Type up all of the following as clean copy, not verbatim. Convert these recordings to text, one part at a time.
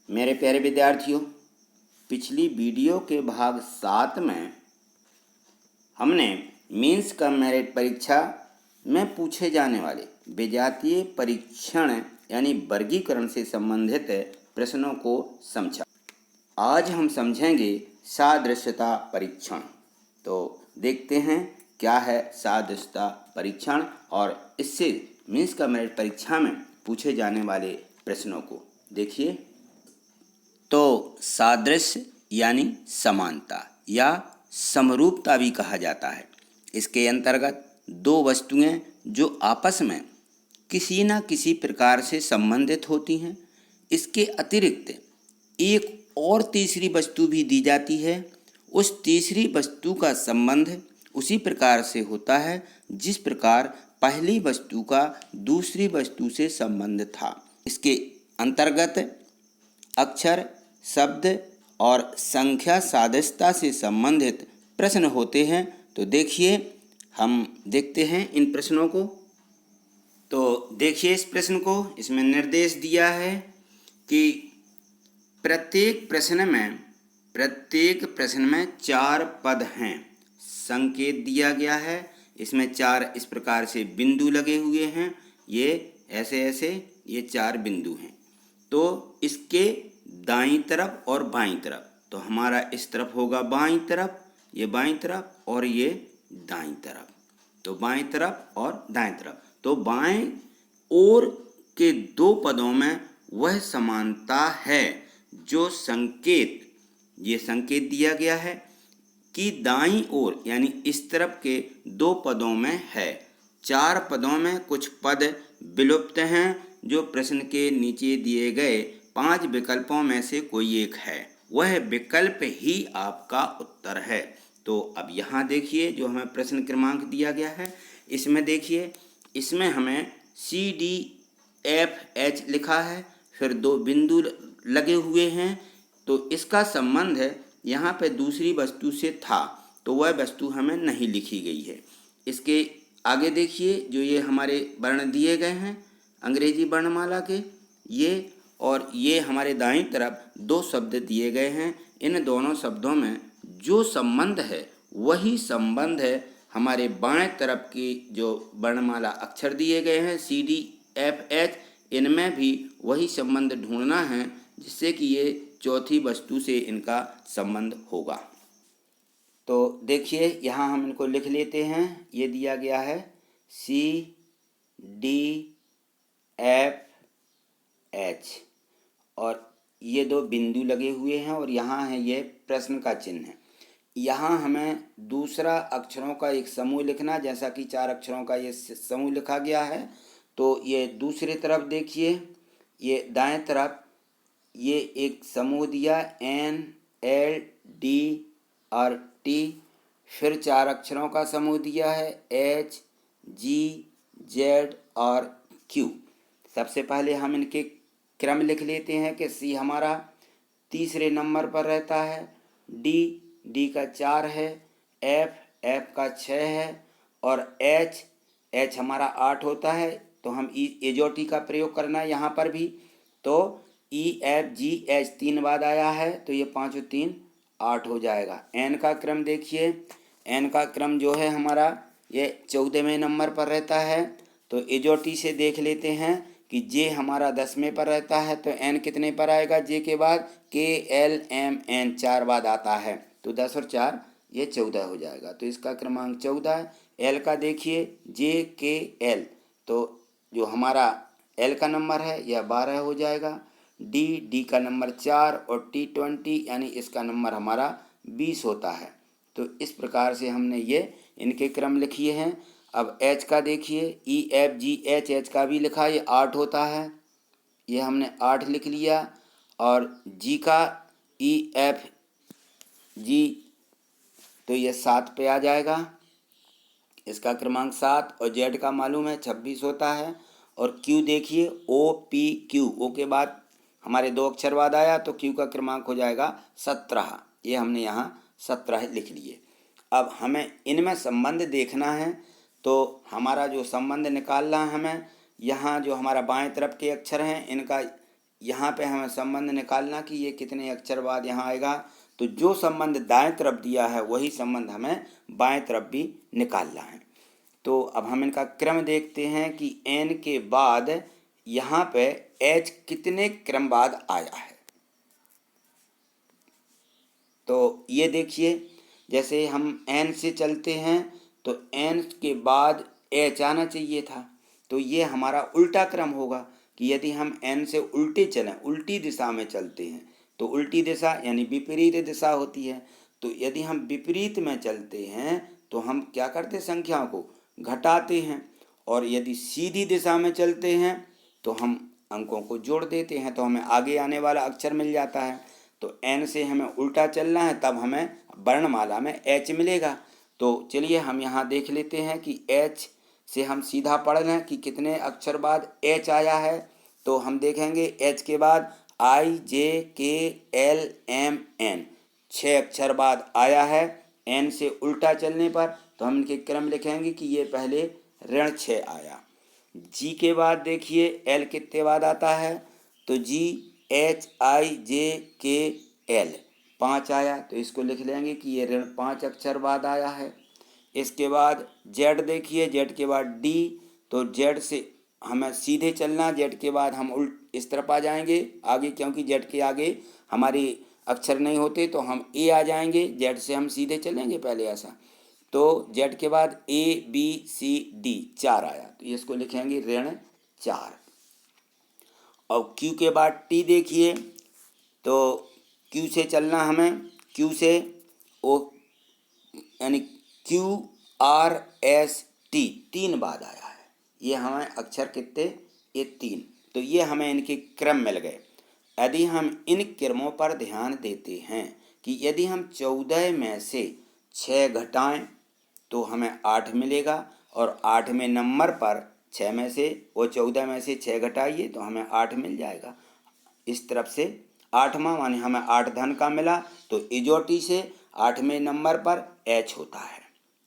मेरे प्यारे विद्यार्थियों, पिछली वीडियो के भाग 7 में हमने मीन्स कम मेरिट परीक्षा में पूछे जाने वाले विजातीय परीक्षण यानी वर्गीकरण से संबंधित प्रश्नों को समझा। आज हम समझेंगे सादृश्यता परीक्षण। तो देखते हैं क्या है सादृश्यता परीक्षण और इससे मीन्स कम मेरिट परीक्षा में पूछे जाने वाले प्रश्नों को देखिए। तो सादृश्य यानी समानता या समरूपता भी कहा जाता है। इसके अंतर्गत दो वस्तुएं जो आपस में किसी न किसी प्रकार से संबंधित होती हैं, इसके अतिरिक्त एक और तीसरी वस्तु भी दी जाती है। उस तीसरी वस्तु का संबंध उसी प्रकार से होता है जिस प्रकार पहली वस्तु का दूसरी वस्तु से संबंध था। इसके अंतर्गत अक्षर, शब्द और संख्या सादृश्यता से संबंधित प्रश्न होते हैं। तो देखिए, हम देखते हैं इन प्रश्नों को। तो देखिए इस प्रश्न को, इसमें निर्देश दिया है कि प्रत्येक प्रश्न में 4 पद हैं। संकेत दिया गया है, इसमें 4 इस प्रकार से बिंदु लगे हुए हैं। ये ऐसे ये 4 बिंदु हैं। तो इसके दाईं तरफ और बाईं तरफ, तो हमारा इस तरफ होगा बाईं तरफ, ये बाईं तरफ और ये दाईं तरफ। तो बाईं तरफ और दाईं तरफ, तो बाएं ओर के 2 पदों में वह समानता है जो ये संकेत दिया गया है कि दाईं ओर यानी इस तरफ के 2 पदों में है। 4 पदों में कुछ पद विलुप्त हैं जो प्रश्न के नीचे दिए गए 5 विकल्पों में से कोई एक है। वह विकल्प ही आपका उत्तर है। तो अब यहाँ देखिए, जो हमें प्रश्न क्रमांक दिया गया है, इसमें देखिए, इसमें हमें CDFH लिखा है, फिर 2 बिंदु लगे हुए हैं। तो इसका संबंध यहाँ पे दूसरी वस्तु से था, तो वह वस्तु हमें नहीं लिखी गई है। इसके आगे देखिए, जो ये हमारे वर्ण दिए गए हैं अंग्रेजी वर्णमाला के, ये और ये हमारे दाईं तरफ 2 शब्द दिए गए हैं। इन दोनों शब्दों में जो संबंध है वही संबंध है हमारे बाएं तरफ की जो वर्णमाला अक्षर दिए गए हैं CDFH, इनमें भी वही संबंध ढूंढना है जिससे कि ये चौथी वस्तु से इनका संबंध होगा। तो देखिए यहाँ हम इनको लिख लेते हैं। ये दिया गया है CDFH और ये 2 बिंदु लगे हुए हैं और यहाँ है ये प्रश्न का चिन्ह है। यहाँ हमें दूसरा अक्षरों का एक समूह लिखना, जैसा कि 4 अक्षरों का ये समूह लिखा गया है। तो ये दूसरी तरफ देखिए, ये दाएं तरफ ये एक समूह दिया NLDRT, फिर 4 अक्षरों का समूह दिया है HGZ और Q। सबसे पहले हम इनके क्रम लिख लेते हैं कि C हमारा तीसरे नंबर पर रहता है, D का 4 है, F का 6 है और H हमारा 8 होता है। तो हम एजोटी का प्रयोग करना है यहाँ पर भी। तो EFGH 3 बाद आया है, तो ये 5 और 3 8 हो जाएगा। N का क्रम देखिए, N का क्रम जो है हमारा ये 14वें नंबर पर रहता है। तो एजोटी से देख लेते हैं कि J हमारा 10वें पर रहता है, तो N कितने पर आएगा? J के बाद KLMN 4 बाद आता है, तो 10 और 4 ये 14 हो जाएगा। तो इसका क्रमांक 14 है। L का देखिए JKL, तो जो हमारा L का नंबर है यह 12 हो जाएगा। D का नंबर 4 और T20 यानी इसका नंबर हमारा 20 होता है। तो इस प्रकार से हमने ये इनके क्रम लिखिए हैं। अब H का देखिए EFGH, H का भी लिखा, ये 8 होता है, ये हमने 8 लिख लिया। और G का EFG, तो ये 7 पे आ जाएगा, इसका क्रमांक 7। और Z का मालूम है 26 होता है। और Q देखिए OPQ, O के बाद हमारे 2 अक्षर बाद आया, तो Q का क्रमांक हो जाएगा 17। ये हमने यहाँ 17 लिख लिए। अब हमें इनमें संबंध देखना है, तो हमारा जो संबंध निकालना है हमें, यहाँ जो हमारा बाएं तरफ के अक्षर हैं इनका यहाँ पे हमें संबंध निकालना कि ये कितने अक्षर बाद यहाँ आएगा। तो जो संबंध दाएं तरफ दिया है वही संबंध हमें बाएं तरफ भी निकालना है। तो अब हम इनका क्रम देखते हैं कि n के बाद यहाँ पे h कितने क्रम बाद आया है। तो ये देखिए, जैसे हम n से चलते हैं तो n के बाद h आना चाहिए था। तो ये हमारा उल्टा क्रम होगा कि यदि हम n से उल्टे चलें, उल्टी दिशा में चलते हैं, तो उल्टी दिशा यानी विपरीत दिशा होती है। तो यदि हम विपरीत में चलते हैं तो हम क्या करते हैं, संख्याओं को घटाते हैं। और यदि सीधी दिशा में चलते हैं तो हम अंकों को जोड़ देते हैं, तो हमें आगे आने वाला अक्षर मिल जाता है। तो n से हमें उल्टा चलना है, तब हमें वर्णमाला में h मिलेगा। तो चलिए हम यहाँ देख लेते हैं कि h से हम सीधा पढ़ लें कि कितने अक्षर बाद h आया है। तो हम देखेंगे h के बाद I J K L M N 6 अक्षर बाद आया है। n से उल्टा चलने पर तो हम इनके क्रम लिखेंगे कि ये पहले ऋण 6 आया। G के बाद देखिए L कितने बाद आता है, तो G H I J K L 5 आया। तो इसको लिख लेंगे कि ये ऋण 5 अक्षर बाद आया है। इसके बाद Z देखिए, Z के बाद D, तो Z से हमें सीधे चलना, Z के बाद हम इस तरफ आ जाएंगे आगे, क्योंकि Z के आगे हमारे अक्षर नहीं होते तो हम A आ जाएंगे। Z से हम सीधे चलेंगे पहले ऐसा। तो Z के बाद A B C D 4 आया, तो इसको लिखेंगे ऋण 4। और Q के बाद T देखिए, तो Q से चलना हमें, Q से O यानी QRST 3 बाद आया है। ये हमें अक्षर कितने, ये 3। तो ये हमें इनके क्रम मिल गए। यदि हम इन क्रमों पर ध्यान देते हैं कि यदि हम 14 में से 6 घटाएं तो हमें 8 मिलेगा, और 8वें नंबर पर 6 में से वो 14 में से 6 घटाइए तो हमें 8 मिल जाएगा। इस तरफ से 8वां माने हमें 8 धन का मिला, तो इजोटी से 8वें नंबर पर h होता है,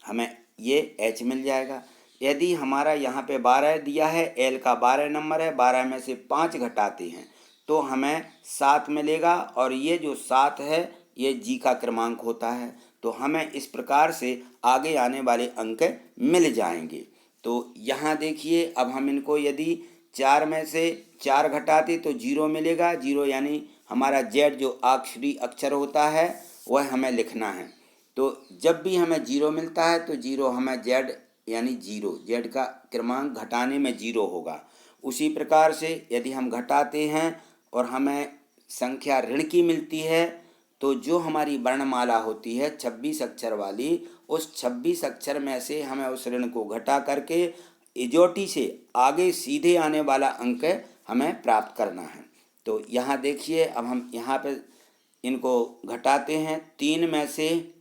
हमें ये h मिल जाएगा। यदि हमारा यहाँ पे 12 दिया है, l का 12 नंबर है, 12 में से 5 घटाते हैं तो हमें 7 मिलेगा, और ये जो 7 है ये जी का क्रमांक होता है। तो हमें इस प्रकार से आगे आने वाले अंक मिल जाएंगे। तो यहाँ देखिए, अब हम इनको यदि 4 में से 4 घटाते तो 0 मिलेगा। 0 यानी हमारा Z जो आखिरी अक्षर होता है वह हमें लिखना है। तो जब भी हमें 0 मिलता है तो 0 हमें Z यानी 0, Z का क्रमांक घटाने में 0 होगा। उसी प्रकार से यदि हम घटाते हैं और हमें संख्या ऋण की मिलती है, तो जो हमारी वर्णमाला होती है 26 अक्षर वाली, उस 26 अक्षर में से हमें उस ऋण को घटा करके इजोटी से आगे सीधे आने वाला अंक हमें प्राप्त करना है। तो यहाँ देखिए, अब हम यहाँ पे इनको घटाते हैं। 3 में से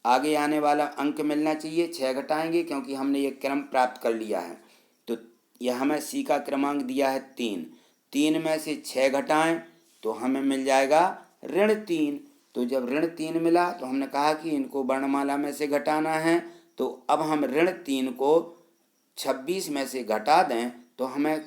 आगे आने वाला अंक मिलना चाहिए, 6 घटाएंगे क्योंकि हमने ये क्रम प्राप्त कर लिया है। तो यह हमें सी का क्रमांक दिया है 3। 3 में से 6 घटाएं तो हमें मिल जाएगा ऋण 3। तो जब ऋण 3 मिला तो हमने कहा कि इनको वर्णमाला में से घटाना है। तो अब हम ऋण 3 को 26 में से घटा दें तो हमें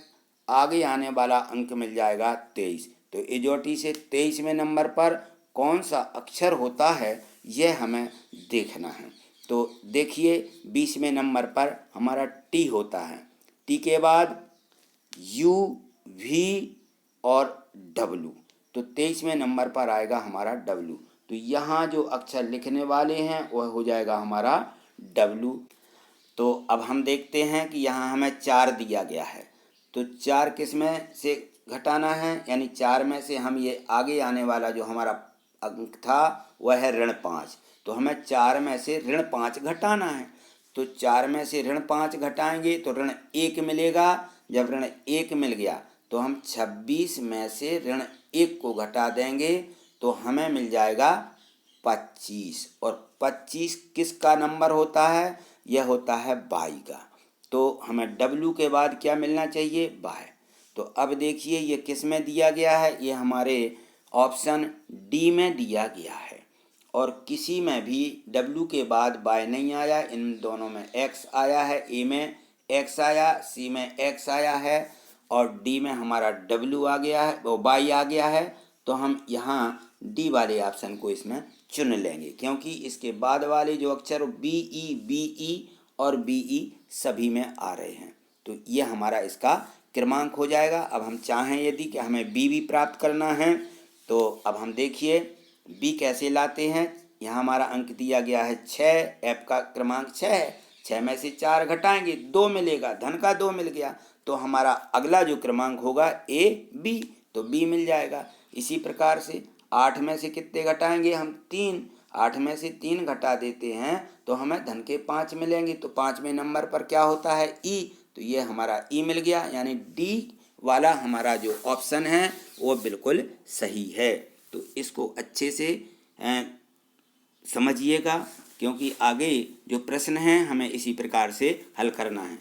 आगे आने वाला अंक मिल जाएगा 23। तो इजोटी से 23वें नंबर पर कौन सा अक्षर होता है यह हमें देखना है। तो देखिए 20वें नंबर पर हमारा टी होता है। टी के बाद यू, वी और डब्लू, तो 23वें नंबर पर आएगा हमारा डब्लू। तो यहाँ जो अक्षर लिखने वाले हैं वह हो जाएगा हमारा डब्लू। तो अब हम देखते हैं कि यहाँ हमें 4 दिया गया है, तो 4 किस में से घटाना है, यानी 4 में से हम ये आगे आने वाला जो हमारा अंक था वह है ऋण 5। तो हमें 4 में से ऋण 5 घटाना है। तो 4 में से ऋण 5 घटाएंगे तो ऋण 1 मिलेगा। जब ऋण 1 मिल गया तो हम 26 में से ऋण 1 को घटा देंगे तो हमें मिल जाएगा 25। और 25 किसका नंबर होता है, यह होता है बाई का। तो हमें W के बाद क्या मिलना चाहिए, बाय। तो अब देखिए ये किस में दिया गया है, ये हमारे ऑप्शन डी में दिया गया है। और किसी में भी W के बाद बाय नहीं आया, इन दोनों में X आया है। ए में X आया, सी में X आया है और डी में हमारा डब्ल्यू आ गया है, वो वाई आ गया है, तो हम यहाँ डी वाले ऑप्शन को इसमें चुन लेंगे, क्योंकि इसके बाद वाले जो अक्षर बी ई और बी ई सभी में आ रहे हैं। तो ये हमारा इसका क्रमांक हो जाएगा। अब हम चाहें यदि कि हमें बी भी प्राप्त करना है, तो अब हम देखिए बी कैसे लाते हैं। यहाँ हमारा अंक दिया गया है 6, ऐप का क्रमांक 6 है। 6 में से 4 घटाएंगे 2 मिलेगा, धन का 2 मिल गया, तो हमारा अगला जो क्रमांक होगा ए बी, तो बी मिल जाएगा। इसी प्रकार से 8 में से कितने घटाएंगे हम 3, 8 में से 3 घटा देते हैं तो हमें धन के 5 मिलेंगे, तो 5वें नंबर पर क्या होता है ई, तो ये हमारा ई मिल गया, यानी डी वाला हमारा जो ऑप्शन है वो बिल्कुल सही है। तो इसको अच्छे से समझिएगा, क्योंकि आगे जो प्रश्न हैं हमें इसी प्रकार से हल करना है।